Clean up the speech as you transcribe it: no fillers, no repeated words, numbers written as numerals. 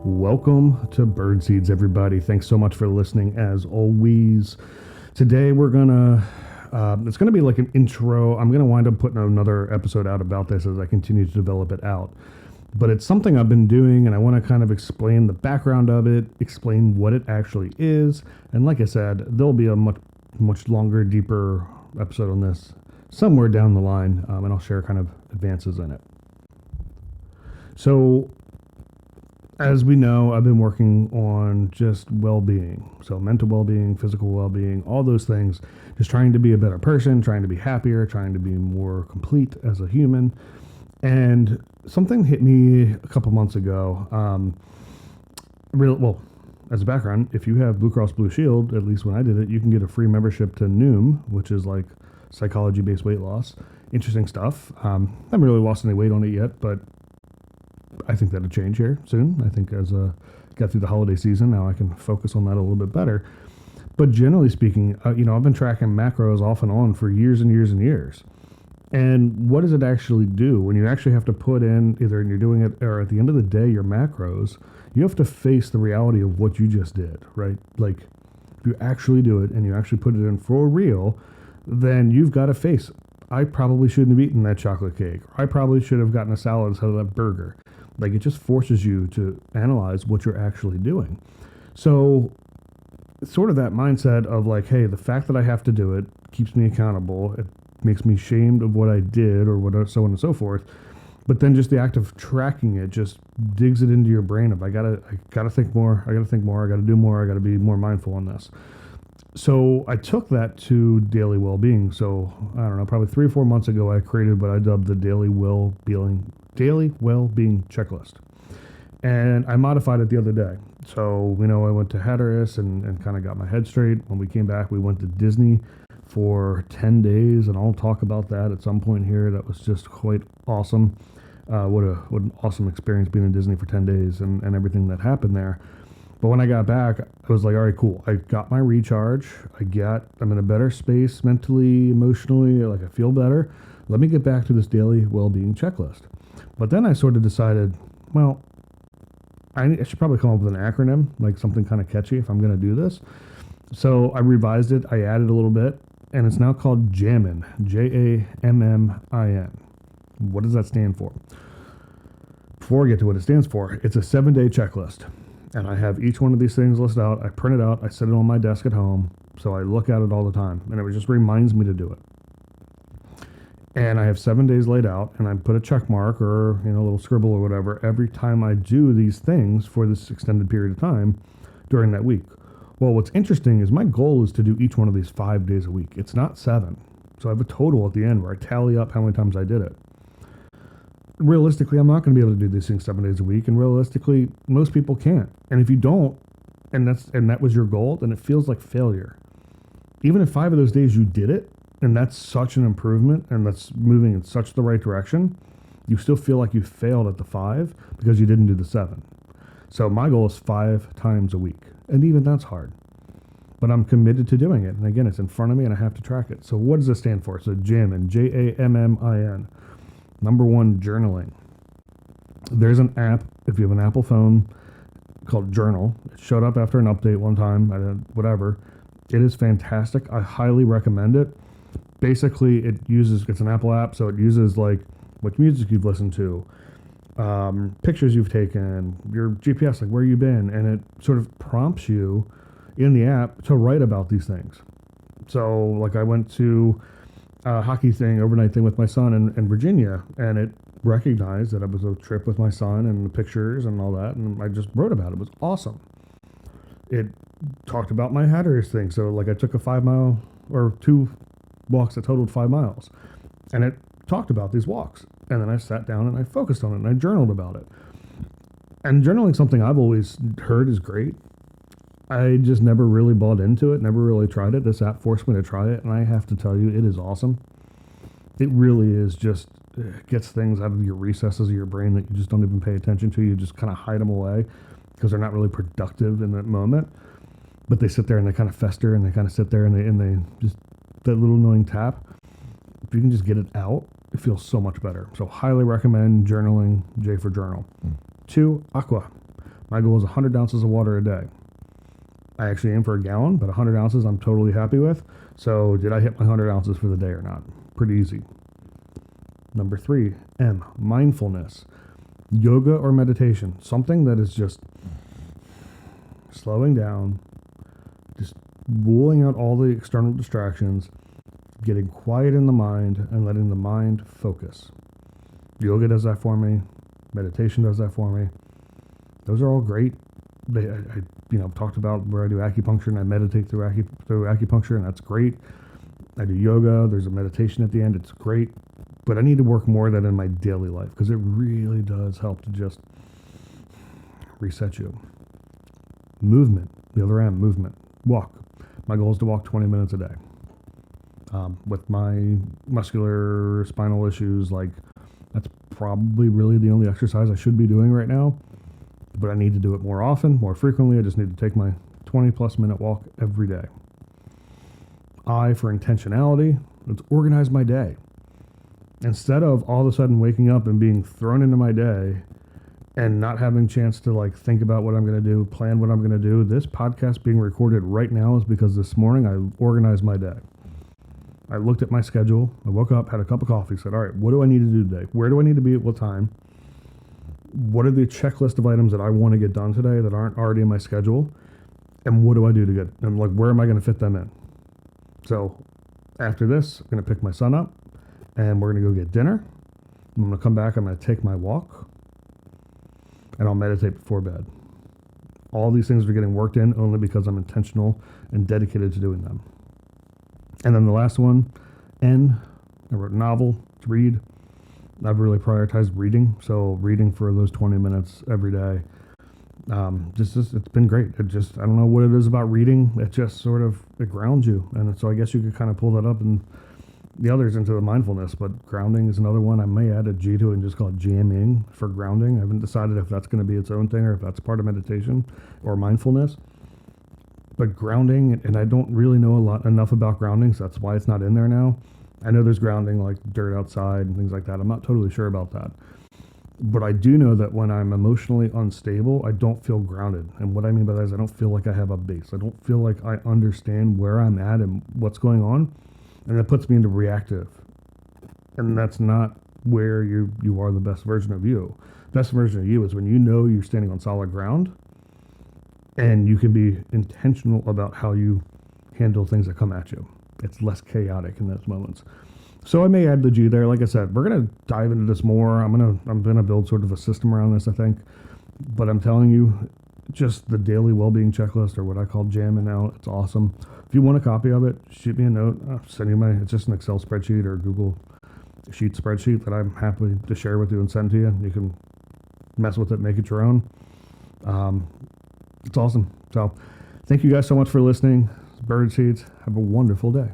Welcome to Bird Seeds, everybody. Thanks so much for listening, as always. Today we're gonna, it's gonna be like an intro. I'm gonna wind up putting another episode out about this as I continue to develop it out. But it's something I've been doing, and I want to kind of explain the background of it, explain what it actually is. And like I said, there'll be a much longer, deeper episode on this somewhere down the line, and I'll share kind of advances in it. So, as we know, I've been working on just well-being. So mental well-being, physical well-being, all those things. Just trying to be a better person, trying to be happier, trying to be more complete as a human. And something hit me a couple months ago. As a background, if you have Blue Cross Blue Shield, at least when I did it, you can get a free membership to Noom, which is like psychology-based weight loss. Interesting stuff. Haven't really lost any weight on it yet, but I think that'll change here soon. I think as I get through the holiday season, now I can focus on that a little bit better. But generally speaking, I've been tracking macros off and on for years and years and years. And what does it actually do when you actually have to put in, either you're doing it or at the end of the day, your macros, you have to face the reality of what you just did, right? Like, if you actually do it and you actually put it in for real, then you've got to face, I probably shouldn't have eaten that chocolate cake. Or I probably should have gotten a salad instead of that burger. Like, it just forces you to analyze what you're actually doing. So sort of that mindset of like, hey, the fact that I have to do it keeps me accountable. It makes me ashamed of what I did or what, so on and so forth. But then just the act of tracking it just digs it into your brain of I gotta think more, I gotta do more, I gotta be more mindful on this. So I took that to daily well-being. So I don't know, probably 3 or 4 months ago, I created what I dubbed the daily well-being checklist. And I modified it the other day. So, I went to Hatteras and kind of got my head straight. When we came back, we went to Disney for 10 days, and I'll talk about that at some point here. That was just quite awesome. What an awesome experience being in Disney for 10 days and everything that happened there. But when I got back, I was like, all right, cool. I got my recharge. I'm in a better space mentally, emotionally, like I feel better. Let me get back to this daily well-being checklist. But then I sort of decided, well, I should probably come up with an acronym, like something kind of catchy if I'm going to do this. So I revised it. I added a little bit, and it's now called JAMMIN, JAMMIN. What does that stand for? Before I get to what it stands for, it's a 7-day checklist. And I have each one of these things listed out. I print it out. I set it on my desk at home. So I look at it all the time. And it just reminds me to do it. And I have 7 days laid out. And I put a check mark or, a little scribble or whatever every time I do these things for this extended period of time during that week. Well, what's interesting is my goal is to do each one of these 5 days a week. It's not 7. So I have a total at the end where I tally up how many times I did it. Realistically, I'm not going to be able to do these things 7 days a week, and realistically, most people can't. And if you don't, and that was your goal, then it feels like failure. Even if 5 of those days you did it, and that's such an improvement, and that's moving in such the right direction, you still feel like you failed at the 5 because you didn't do the 7. So my goal is 5 times a week, and even that's hard. But I'm committed to doing it, and again, it's in front of me, and I have to track it. So what does this stand for? So JAMMIN, JAMMIN. Number 1, journaling. There's an app, if you have an Apple phone, called Journal. It showed up after an update one time, whatever. It is fantastic. I highly recommend it. Basically, it's an Apple app, so it uses like what music you've listened to, pictures you've taken, your GPS, like where you've been, and it sort of prompts you in the app to write about these things. So, like I went to hockey thing, overnight thing with my son in Virginia, and it recognized that it was a trip with my son and the pictures and all that, and I just wrote about it. It was awesome. It talked about my Hatteras thing, so like I took a 5 mile or 2 walks that totaled 5 miles, and it talked about these walks, and then I sat down and I focused on it and I journaled about it. And journaling, something I've always heard is great. I just never really bought into it, never really tried it. This app forced me to try it, and I have to tell you, it is awesome. It really is just gets things out of your recesses of your brain that you just don't even pay attention to. You just kind of hide them away because they're not really productive in that moment. But they sit there and they kind of fester and they kind of sit there and they just, that little annoying tap. If you can just get it out, it feels so much better. So highly recommend journaling, J for journal. 2, Aqua. My goal is 100 ounces of water a day. I actually aim for a gallon, but 100 ounces I'm totally happy with. So did I hit my 100 ounces for the day or not? Pretty easy. Number 3, M, mindfulness. Yoga or meditation. Something that is just slowing down, just ruling out all the external distractions, getting quiet in the mind, and letting the mind focus. Yoga does that for me. Meditation does that for me. Those are all great. I talked about where I do acupuncture and I meditate through acupuncture, and that's great. I do yoga. There's a meditation at the end. It's great. But I need to work more of that in my daily life because it really does help to just reset you. Movement. The other M, movement. Walk. My goal is to walk 20 minutes a day. With my muscular spinal issues, that's probably really the only exercise I should be doing right now. But I need to do it more often, more frequently. I just need to take my 20 plus minute walk every day. I, for intentionality, let's organize my day. Instead of all of a sudden waking up and being thrown into my day and not having a chance to think about what I'm going to do, plan what I'm going to do, this podcast being recorded right now is because this morning I organized my day. I looked at my schedule. I woke up, had a cup of coffee, said, all right, what do I need to do today? Where do I need to be at what time? What are the checklist of items that I want to get done today that aren't already in my schedule? And what do I do to get them? Where am I going to fit them in? So after this, I'm going to pick my son up and we're going to go get dinner. I'm going to come back. I'm going to take my walk and I'll meditate before bed. All these things are getting worked in only because I'm intentional and dedicated to doing them. And then the last one, N, I wrote a novel to read. I've really prioritized reading. So reading for those 20 minutes every day. It's been great. I don't know what it is about reading. It just it grounds you. And so I guess you could kind of pull that up and the others into the mindfulness, but grounding is another one. I may add a G to it and just call it JAMMIN for grounding. I haven't decided if that's going to be its own thing or if that's part of meditation or mindfulness. But grounding, and I don't really know enough about grounding, so that's why it's not in there now. I know there's grounding like dirt outside and things like that. I'm not totally sure about that. But I do know that when I'm emotionally unstable, I don't feel grounded. And what I mean by that is I don't feel like I have a base. I don't feel like I understand where I'm at and what's going on. And that puts me into reactive. And that's not where you are the best version of you. Best version of you is when you know you're standing on solid ground and you can be intentional about how you handle things that come at you. It's less chaotic in those moments. So I may add the G there. Like I said, we're going to dive into this more. I'm going to build sort of a system around this, I think. But I'm telling you, just the daily well-being checklist, or what I call JAMMIN now, it's awesome. If you want a copy of it, shoot me a note. I'll send you it's just an Excel spreadsheet or Google Sheet spreadsheet that I'm happy to share with you and send to you. You can mess with it, make it your own. It's awesome. So thank you guys so much for listening. Bird Seeds. Have a wonderful day.